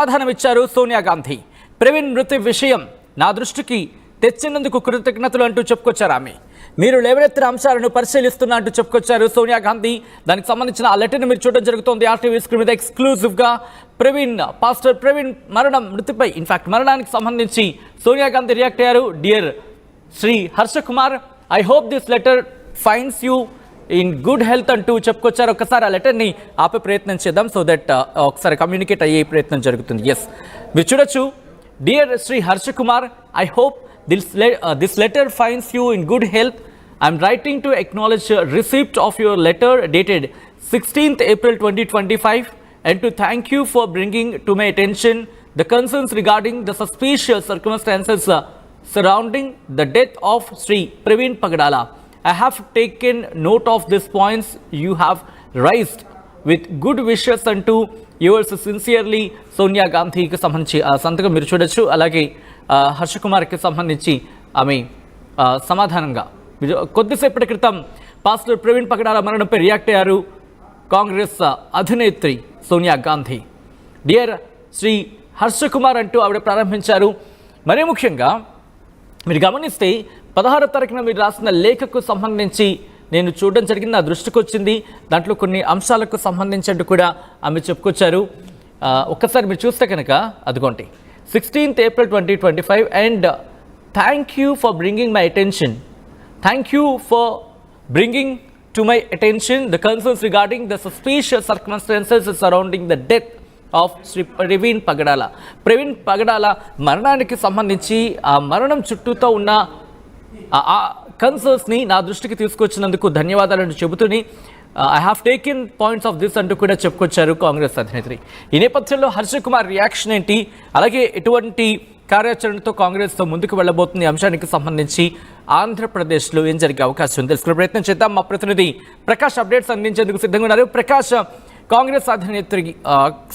సమాధానమిచ్చారు సోనియా గాంధీ. ప్రవీణ్ మృతి విషయం నా దృష్టికి తెచ్చినందుకు కృతజ్ఞతలు అంటూ చెప్పుకొచ్చారు ఆమె. మీరు లేవనెత్తిన అంశాలను పరిశీలిస్తున్నా అంటూ చెప్పుకొచ్చారు సోనియా గాంధీ. దానికి సంబంధించిన ఆ లెటర్ని మీరు చూడడం జరుగుతోంది ఆర్టీవీ స్క్రీన్ మీద ఎక్స్క్లూజివ్గా. పాస్టర్ ప్రవీణ్ మృతిపై ఇన్ఫాక్ట్ మరణానికి సంబంధించి సోనియా గాంధీ రియాక్ట్ అయ్యారు. Dear Shri Harsha Kumar, I hope this letter finds you in good health అంటూ చెప్పుకొచ్చారు. ఒకసారి ఆ లెటర్ని ఆపే ప్రయత్నం చేద్దాం, సో దట్ ఒకసారి కమ్యూనికేట్ అయ్యే ప్రయత్నం జరుగుతుంది. ఎస్, మీరు చూడొచ్చు. Dear Shri Harsha Kumar, I hope this letter finds you in good health. I'm writing to acknowledge receipt of your letter dated 16th April 2025 and to thank you for bringing to my attention the concerns regarding the suspicious circumstances surrounding the death of Sri Praveen Pagadala. I have taken note of these points you have raised with good wishes unto yours sincerely Sonia గాంధీకి సంబంధించి సంతకం మీరు చూడొచ్చు. అలాగే హర్ష కుమార్కి సంబంధించి ఆమె సమాధానంగా కొద్దిసేపటి క్రితం పాస్టర్ ప్రవీణ్ పగడాల మరణంపై రియాక్ట్ అయ్యారు కాంగ్రెస్ అధినేత్రి సోనియా గాంధీ. డియర్ శ్రీ హర్ష కుమార్ అంటూ ఆవిడ ప్రారంభించారు. మరీ ముఖ్యంగా మీరు గమనిస్తే 16వ తారీఖున మీరు రాసిన లేఖకు సంబంధించి నేను చూడడం జరిగింది, నా దృష్టికి వచ్చింది. దాంట్లో కొన్ని అంశాలకు సంబంధించి కూడా ఆమె చెప్పుకొచ్చారు. ఒక్కసారి మీరు చూస్తే కనుక అదిగోండి, 16th April 2025 and thank you for bringing my attention. Thank you for bringing to my attention the concerns regarding the suspicious circumstances surrounding the death of Sri Praveen Pagadala. Praveen పగడాల మరణానికి సంబంధించి ఆ మరణం చుట్టూతో ఉన్న ఆ కన్సర్న్స్ని నా దృష్టికి తీసుకొచ్చినందుకు ధన్యవాదాలను చెబుతూని I have taken points of this అంటూ కూడా చెప్పుకొచ్చారు కాంగ్రెస్ అధినేత్రి. ఈ నేపథ్యంలో హర్ష కుమార్ రియాక్షన్ ఏంటి, అలాగే ఎటువంటి కార్యాచరణతో కాంగ్రెస్ ముందుకు వెళ్ళబోతుంది అంశానికి సంబంధించి ఆంధ్రప్రదేశ్లో ఏం జరిగే అవకాశం ఉంది తెలుసుకునే ప్రయత్నం చేద్దాం. మా ప్రతినిధి ప్రకాష్ అప్డేట్స్ అందించేందుకు సిద్ధంగా ఉన్నారు. ప్రకాష్, కాంగ్రెస్ అధినేత్రి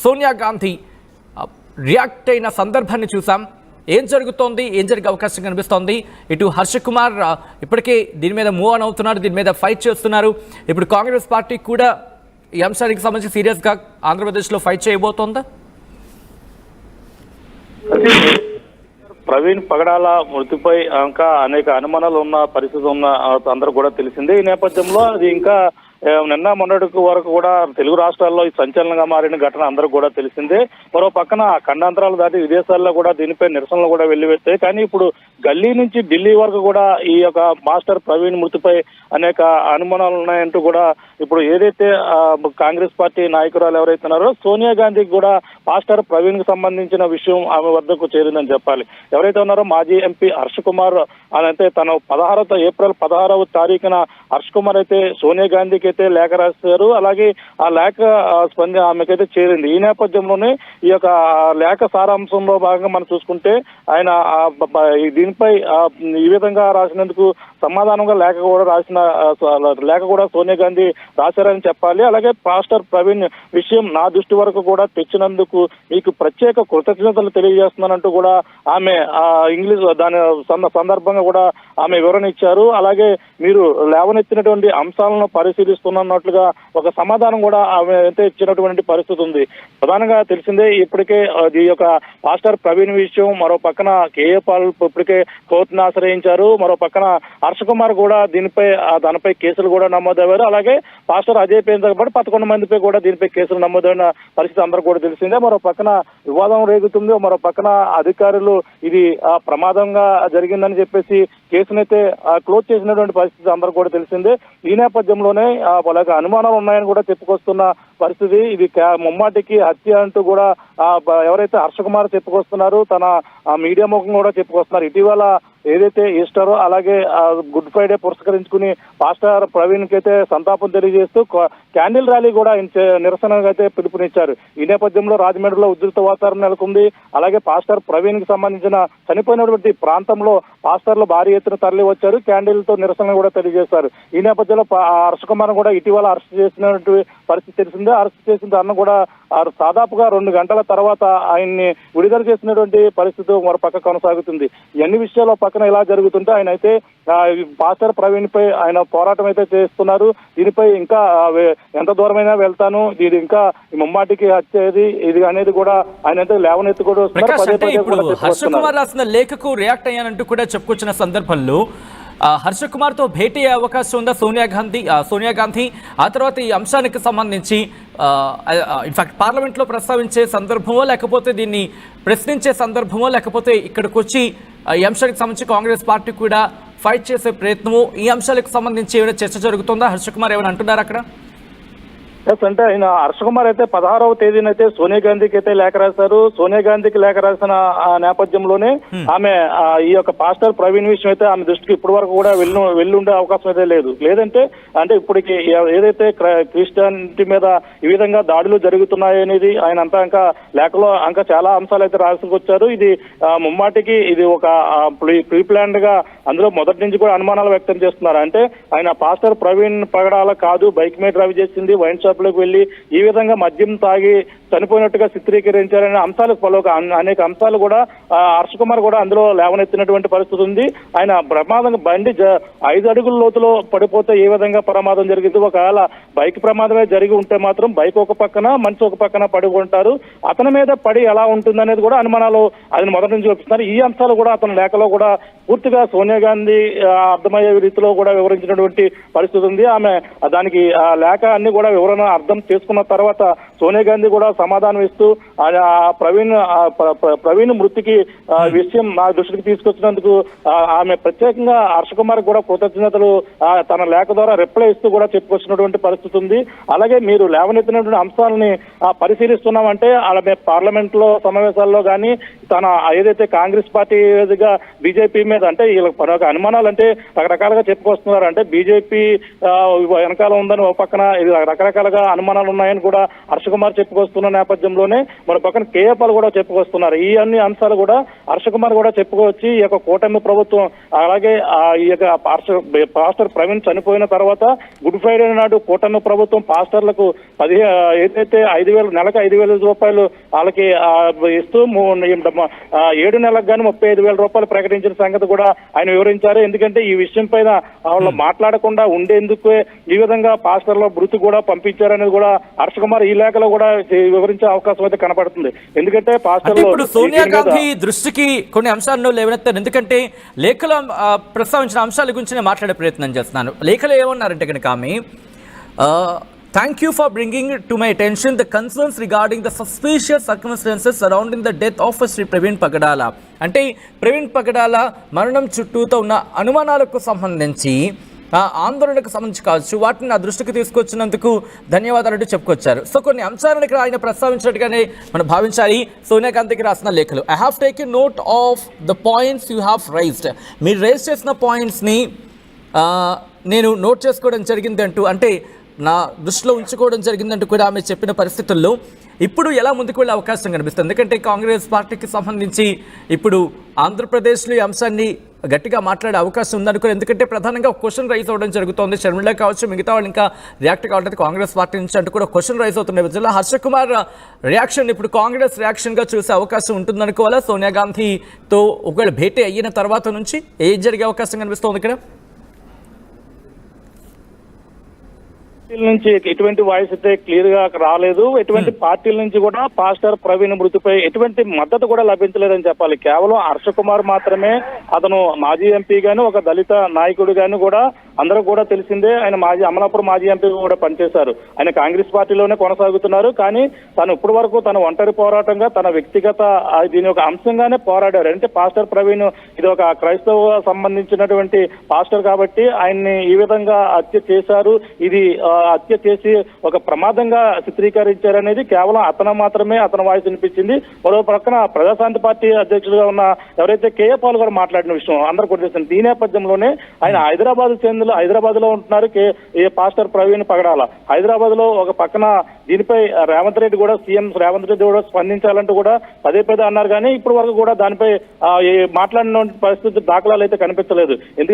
సోనియా గాంధీ రియాక్ట్ అయిన సందర్భాన్ని చూసాం. ఏం జరుగుతోంది, ఏం జరిగే అవకాశం కనిపిస్తోంది? ఇటు హర్ష కుమార్ ఇప్పటికే దీని మీద మూవ్ ఆన్ అవుతున్నారు, దీని మీద ఫైట్ చేస్తున్నారు. ఇప్పుడు కాంగ్రెస్ పార్టీ కూడా ఈ అంశానికి సంబంధించి సీరియస్గా ఆంధ్రప్రదేశ్లో ఫైట్ చేయబోతోందా? ప్రవీణ్ పగడాల మృతిపై ఇంకా అనేక అనుమానాలు ఉన్న పరిస్థితి ఉన్న అందరూ కూడా తెలిసిందే. ఈ నేపథ్యంలో అది ఇంకా నిన్న మొన్నటి వరకు కూడా తెలుగు రాష్ట్రాల్లో ఈ సంచలనంగా మారిన ఘటన అందరూ కూడా తెలిసిందే. మరో పక్కన ఖండాంతరాలు దాటి విదేశాల్లో కూడా దీనిపై నిరసనలు కూడా వెల్లువెత్తాయి. కానీ ఇప్పుడు గల్లీ నుంచి ఢిల్లీ వరకు కూడా ఈ యొక్క మాస్టర్ ప్రవీణ్ మృతిపై అనేక అనుమానాలు ఉన్నాయంటూ కూడా ఇప్పుడు ఏదైతే కాంగ్రెస్ పార్టీ నాయకురాలు ఎవరైతే ఉన్నారో సోనియా గాంధీకి కూడా మాస్టర్ ప్రవీణ్ కి సంబంధించిన విషయం ఆమె వద్దకు చేరిందని చెప్పాలి. ఎవరైతే ఉన్నారో మాజీ ఎంపీ హర్ష కుమార్ అయితే తను ఏప్రిల్ 16వ తారీఖున హర్ష కుమార్ అయితే సోనియా గాంధీకి అయితే లేఖ రాశారు. అలాగే ఆ లేఖ ఆమెకైతే చేరింది. ఈ నేపథ్యంలోనే ఈ యొక్క లేఖ సారాంశంలో భాగంగా మనం చూసుకుంటే ఆయన దీనిపై ఈ విధంగా రాసినందుకు సమాధానంగా లేఖ కూడా సోనియా గాంధీ రాశారని చెప్పాలి. అలాగే మాస్టర్ ప్రవీణ్ విషయం నా దృష్టి వరకు కూడా తెచ్చినందుకు మీకు ప్రత్యేక కృతజ్ఞతలు తెలియజేస్తున్నానంటూ కూడా ఆమె ఇంగ్లీష్ దాని సందర్భంగా కూడా ఆమె వివరణ ఇచ్చారు. అలాగే మీరు లేవనెత్తినటువంటి అంశాలను పరిశీలిస్తున్నట్లుగా ఒక సమాధానం కూడా ఆమె అయితే ఇచ్చినటువంటి పరిస్థితి ఉంది. ప్రధానంగా తెలిసిందే ఇప్పటికే ఈ యొక్క మాస్టర్ ప్రవీణ్ విషయం మరో పక్కన కేఏ పాల్ ఇప్పటికే కోర్టును ఆశ్రయించారు. మరో పక్కన హర్ష కుమార్ కూడా దానిపై కేసులు కూడా నమోదయ్యారు. అలాగే పాస్టర్ అజయ్ పేరుతో పాటు 11 మందిపై కూడా దీనిపై కేసులు నమోదైన పరిస్థితి అందరూ కూడా తెలిసిందే. మరో పక్కన వివాదం రేగుతుంది, మరో పక్కన అధికారులు ఇది ప్రమాదంగా జరిగిందని చెప్పేసి కేసునైతే క్లోజ్ చేసినటువంటి పరిస్థితి అందరూ కూడా తెలిసిందే. ఈ నేపథ్యంలోనే వాళ్ళకి అనుమానాలు ఉన్నాయని కూడా చెప్పుకొస్తున్న పరిస్థితి. ఇది ముమ్మాటికి హత్య అంటూ కూడా ఎవరైతే హర్ష కుమార్ చెప్పుకొస్తున్నారు, తన మీడియా ముఖం కూడా చెప్పుకొస్తున్నారు. ఇటీవల ఏదైతే ఈస్టర్ అలాగే గుడ్ ఫ్రైడే పురస్కరించుకుని పాస్టర్ ప్రవీణ్ కి అయితే సంతాపం తెలియజేస్తూ క్యాండిల్ ర్యాలీ కూడా నిరసనగా అయితే పిలుపునిచ్చారు. ఈ నేపథ్యంలో రాజమండ్రిలో ఉద్రిక్త వాతావరణం నెలకొంది. అలాగే పాస్టర్ ప్రవీణ్ కి సంబంధించిన చనిపోయినటువంటి ప్రాంతంలో పాస్టర్లు భారీ ఎత్తున తరలి వచ్చారు, క్యాండిల్తో నిరసన కూడా తెలియజేశారు. ఈ నేపథ్యంలో హర్ష కుమార్ కూడా ఇటీవల అరెస్ట్ చేసినటువంటి పరిస్థితి తెలిసిందే. అరెస్ట్ చేసిన తరుణం కూడా దాదాపుగా 2 గంటల తర్వాత ఆయన్ని విడుదల చేసినటువంటి పరిస్థితి మరో పక్క కొనసాగుతుంది. ఈ అన్ని విషయాల్లో పక్కన ఇలా జరుగుతుంటే ఆయన అయితే పాస్టర్ ప్రవీణ్ పై ఆయన పోరాటం అయితే చేస్తున్నారు. దీనిపై ఇంకా ఎంత దూరమైనా వెళ్తాను, ఇది ఇంకా ముమ్మాటికి వచ్చేది ఇది అనేది కూడా ఆయన అయితే లేవనెత్తి కూడా హర్ష కుమార్ రాసిన లేఖకు రియాక్ట్ అయ్యానంటూ కూడా చెప్పుకొచ్చిన సందర్భంలో హర్ష కుమార్ తో భేటీ అయ్యే అవకాశం ఉందా సోనియా గాంధీ ఆ తర్వాత ఈ అంశానికి సంబంధించి ఇన్ఫాక్ట్ పార్లమెంట్ లో ప్రస్తావించే సందర్భమో లేకపోతే దీన్ని ప్రశ్నించే సందర్భమో లేకపోతే ఇక్కడికి వచ్చి ఈ అంశానికి సంబంధించి కాంగ్రెస్ పార్టీ కూడా ఫైట్ చేసే ప్రయత్నము ఈ అంశాలకు సంబంధించి ఏమైనా చర్చ జరుగుతుందా? హర్ష కుమార్ ఏమైనా అంటున్నారు అక్కడ? అంటే ఆయన హర్ష కుమార్ అయితే 16వ తేదీన అయితే సోనియా గాంధీకి అయితే లేఖ రాశారు. సోనియా గాంధీకి లేఖ రాసిన నేపథ్యంలోనే ఆమె ఈ యొక్క పాస్టర్ ప్రవీణ్ విషయం అయితే ఆమె దృష్టికి ఇప్పటి వరకు కూడా వెళ్ళుండే అవకాశం అయితే లేదంటే అంటే ఇప్పటికి ఏదైతే క్రిస్టియానిటీ మీద ఈ విధంగా దాడులు జరుగుతున్నాయి అనేది ఆయన అంతా ఇంకా లేఖలో ఇంకా చాలా అంశాలు అయితే రాసుకొచ్చారు. ఇది ముమ్మాటికి ఇది ఒక ప్రీ ప్లాన్డ్ గా అందులో మొదటి నుంచి కూడా అనుమానాలు వ్యక్తం చేస్తున్నారు. అంటే ఆయన పాస్టర్ ప్రవీణ్ పగడాల కాదు, బైక్ మీద డ్రైవ్ చేసింది, వైన్ షాప్ లోకి వెళ్లి ఈ విధంగా మద్యం తాగి చనిపోయినట్టుగా చిత్రీకరించారనే అంశాలు అనేక అంశాలు కూడా హర్ష కుమార్ కూడా అందులో లేవనెత్తినటువంటి పరిస్థితి ఉంది. ఆయన ప్రమాదం బండి 5 అడుగుల లోతులో పడిపోతే ఏ విధంగా ప్రమాదం జరిగింది, ఒకవేళ బైక్ ప్రమాదమే జరిగి ఉంటే మాత్రం బైక్ ఒక పక్కన మనిషి ఒక పక్కన పడి ఉంటారు, అతని మీద పడి ఎలా ఉంటుంది అనేది కూడా అనుమానాలు ఆయన మొదటి నుంచి చూపిస్తున్నారు. ఈ అంశాలు కూడా అతని లేఖలో కూడా పూర్తిగా సోనియా గాంధీ అర్థమయ్యే రీతిలో కూడా వివరించినటువంటి పరిస్థితి ఉంది. ఆమె దానికి లేఖ అన్ని కూడా వివరణ అర్థం చేసుకున్న తర్వాత సోనియా గాంధీ కూడా సమాధానం ఇస్తూ ప్రవీణ్ మృతికి విషయం నా దృష్టికి తీసుకొచ్చినందుకు ఆమె ప్రత్యేకంగా హర్ష కుమార్ కూడా కృతజ్ఞతలు తన లేఖ ద్వారా రిప్లై ఇస్తూ కూడా చెప్పుకొచ్చినటువంటి పరిస్థితి ఉంది. అలాగే మీరు లేవనెత్తినటువంటి అంశాలని పరిశీలిస్తున్నామంటే ఆమె పార్లమెంట్ లో సమావేశాల్లో కానీ తన ఏదైతే కాంగ్రెస్ పార్టీ వేదికగా బీజేపీ మీద అంటే వీళ్ళకి అనుమానాలు అంటే రకరకాలుగా చెప్పుకొస్తున్నారు. అంటే బీజేపీ వెనకాల ఉందని ఒక పక్కన ఇది రకరకాలుగా అనుమానాలు ఉన్నాయని కూడా హర్ష కుమార్ చెప్పుకొస్తున్న నేపథ్యంలోనే మన పక్కన కేఏపాల్ కూడా చెప్పుకొస్తున్నారు. ఈ అన్ని అంశాలు కూడా హర్ష కుమార్ కూడా చెప్పుకోవచ్చి ఈ యొక్క కూటమి ప్రభుత్వం అలాగే ఈ యొక్క పాస్టర్ ప్రవీణ్ చనిపోయిన తర్వాత గుడ్ ఫ్రైడే నాడు కూటమి ప్రభుత్వం పాస్టర్లకు ఏదైతే 5,000 నెలకు 5,000 రూపాయలు వాళ్ళకి ఇస్తూ 7 నెలలకు గానీ 35,000 రూపాయలు ప్రకటించిన సంగతి కూడా ఆయన వివరించారు. ఎందుకంటే ఈ విషయం పైన వాళ్ళు మాట్లాడకుండా ఉండేందుకే ఈ విధంగా పాస్టర్ల మృతి కూడా పంపించారనేది కూడా హర్ష కుమార్ ఈ లేఖలో కూడా వివరించే అవకాశం అయితే కనపడుతుంది. ఎందుకంటే పాస్టర్ ఇప్పుడు సోనియా గాంధీ దృష్టికి కొన్ని అంశాలను లేవనెత్తారు. ఎందుకంటే లేఖలో ప్రస్తావించిన అంశాల గురించి నేను మాట్లాడే ప్రయత్నం చేస్తున్నాను. లేఖలో ఏమన్నారంటే కనుక ఆమె Thank you for bringing to my attention the concerns regarding the suspicious circumstances surrounding the death of Sri Praveen Pagadala. అంటే ప్రవీణ్ పగడాల మరణం చుట్టూతో ఉన్న అనుమానాలకు సంబంధించి ఆందోళనకు సంబంధించి కావచ్చు వాటిని నా దృష్టికి తీసుకొచ్చినందుకు ధన్యవాదాలు చెప్పుకొచ్చారు. సో కొన్ని అంశాలను ఇక్కడ ఆయన ప్రస్తావించినట్టుగానే మనం భావించాలి. సోనియా గాంధీకి రాసిన లేఖలు I have taken note of the points you have raised. మీరు రైజ్ చేసిన పాయింట్స్ని నేను నోట్ చేసుకోవడం జరిగింది అంటూ అంటే నా దృష్టిలో ఉంచుకోవడం జరిగిందంటూ కూడా ఆమె చెప్పిన పరిస్థితుల్లో ఇప్పుడు ఎలా ముందుకు వెళ్ళే అవకాశం కనిపిస్తుంది? ఎందుకంటే కాంగ్రెస్ పార్టీకి సంబంధించి ఇప్పుడు ఆంధ్రప్రదేశ్లో ఈ అంశాన్ని గట్టిగా మాట్లాడే అవకాశం ఉందనుకో. ఎందుకంటే ప్రధానంగా ఒక క్వశ్చన్ రైజ్ అవ్వడం జరుగుతుంది. షర్మిల కావచ్చు మిగతా వాళ్ళు ఇంకా రియాక్ట్ కావడానికి కాంగ్రెస్ పార్టీ నుంచి అంటూ కూడా క్వశ్చన్ రైజ్ అవుతున్న విధంగా హర్ష కుమార్ రియాక్షన్ ఇప్పుడు కాంగ్రెస్ రియాక్షన్గా చూసే అవకాశం ఉంటుందనుకోవాలా? సోనియా గాంధీతో ఒకవేళ భేటీ అయిన తర్వాత నుంచి ఏం జరిగే అవకాశం కనిపిస్తుంది ఇక్కడ? నుంచి ఎటువంటి వాయిస్ అయితే క్లియర్ గా రాలేదు. ఎటువంటి పార్టీల నుంచి కూడా పాస్టర్ ప్రవీణ్ మృతిపై ఎటువంటి మద్దతు కూడా లభించలేదని చెప్పాలి. కేవలం హర్ష కుమార్ మాత్రమే, అతను మాజీ ఎంపీ గాని ఒక దళిత నాయకుడు గాని కూడా అందరూ కూడా తెలిసిందే. ఆయన అమలాపురం మాజీ ఎంపీ కూడా పనిచేశారు. ఆయన కాంగ్రెస్ పార్టీలోనే కొనసాగుతున్నారు. కానీ తను ఇప్పటి వరకు తన ఒంటరి పోరాటంగా తన వ్యక్తిగత దీని ఒక అంశంగానే పోరాడారు. అంటే పాస్టర్ ప్రవీణ్ ఇది ఒక క్రైస్తవ సంబంధించినటువంటి పాస్టర్ కాబట్టి ఆయన్ని ఈ విధంగా హత్య చేశారు, ఇది హత్య చేసి ఒక ప్రమాదంగా చిత్రీకరించారనేది కేవలం అతను మాత్రమే అతని వాయిస్ వినిపించింది. మరో పక్కన ప్రజాశాంతి పార్టీ అధ్యక్షుడిగా ఉన్న ఎవరైతే కేఏపాల్ గారు మాట్లాడిన విషయం అందరూ కూడా తెలిసింది. ఈ నేపథ్యంలోనే ఆయన హైదరాబాద్ లో ఉంటున్నారు పాస్టర్ ప్రవీణ్ పగడాల. హైదరాబాద్ లో ఒక పక్కన దీనిపై రేవంత్ రెడ్డి కూడా సీఎం రేవంత్ రెడ్డి కూడా స్పందించాలంటూ కూడా పదే అన్నారు. కానీ ఇప్పటి వరకు కూడా దానిపై మాట్లాడిన పరిస్థితి దాఖలాలు అయితే కనిపించలేదు. ఎందుకంటే